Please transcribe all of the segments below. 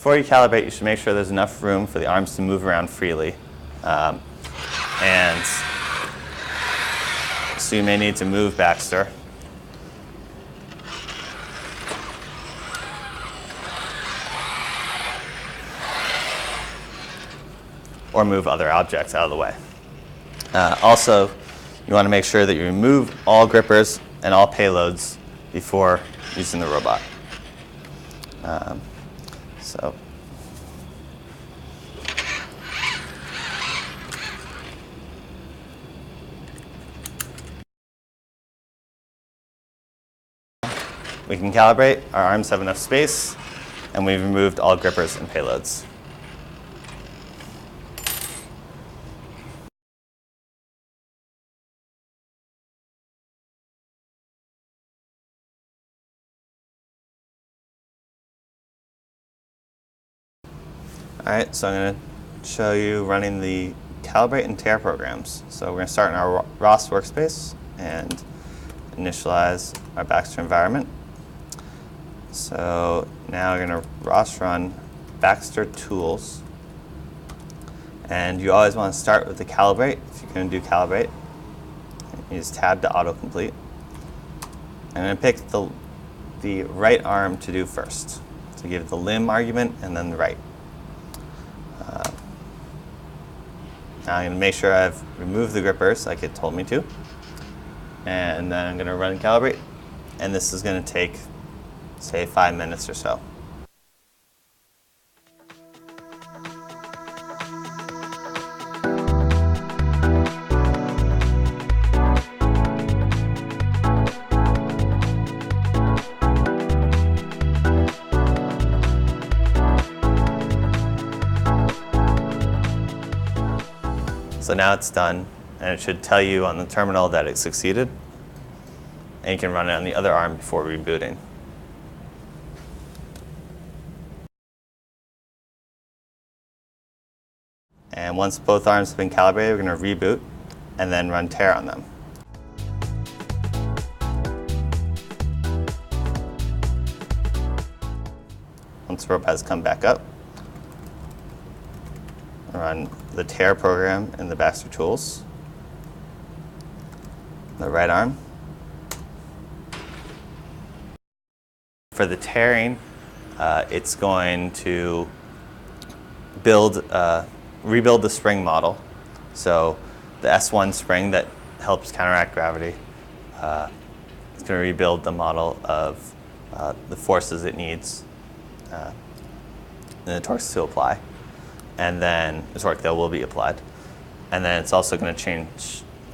Before you calibrate, you should make sure there's enough room for the arms to move around freely. And so you may need to move Baxter. Or move other objects out of the way. Also, you want to make sure that you remove all grippers and all payloads before using the robot. So we can calibrate. Our arms have enough space, and we've removed all grippers and payloads. All right, so I'm going to show you running the Calibrate and Tear programs. So we're going to start in our ROS workspace and initialize our Baxter environment. So now we're going to ROS run Baxter tools. And you always want to start with the Calibrate. If you're going to do Calibrate, use tab to autocomplete. I'm going to pick the right arm to do first. So give the limb argument and then the right. Now I'm going to make sure I've removed the grippers like it told me to. And then I'm going to run Calibrate. And this is going to take, say, 5 minutes or so. So now it's done, and it should tell you on the terminal that it succeeded. And you can run it on the other arm before rebooting. And once both arms have been calibrated, we're going to reboot and then run tear on them. Once the robot has come back up, run the tear program in the Baxter tools. The right arm. For the tearing, it's going to rebuild the spring model. So the S1 spring that helps counteract gravity, it's going to rebuild the model of the forces it needs and the torques to apply. And then the torque that will be applied. And then it's also going to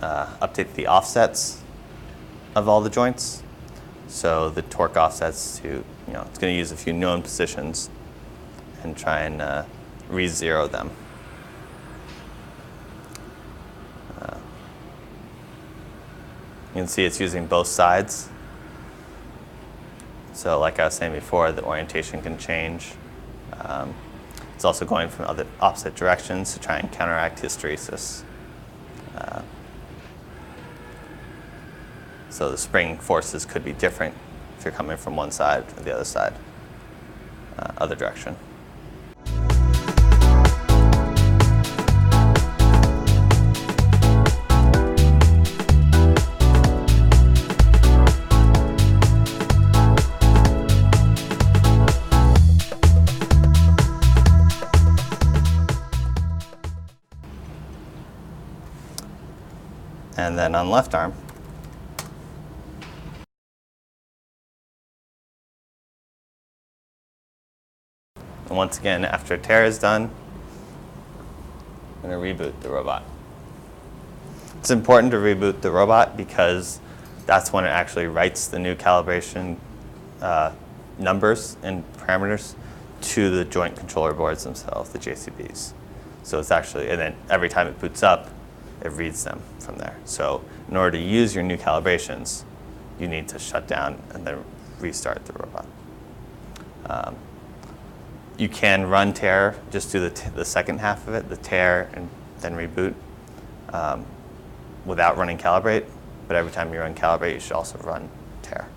update the offsets of all the joints. So the torque offsets to, it's going to use a few known positions and try and re-zero them. You can see it's using both sides. So like I was saying before, the orientation can change. It's also going from other opposite directions to try and counteract hysteresis. So the spring forces could be different if you're coming from one side or the other side, other direction. And then on left arm, and once again, after tear is done, I'm going to reboot the robot. It's important to reboot the robot because that's when it actually writes the new calibration numbers and parameters to the joint controller boards themselves, the JCBs. So it's actually, and then every time it boots up, it reads them from there. So in order to use your new calibrations, you need to shut down and then restart the robot. You can run tear, just do the second half of it, the tear and then reboot without running calibrate. But every time you run calibrate, you should also run tear.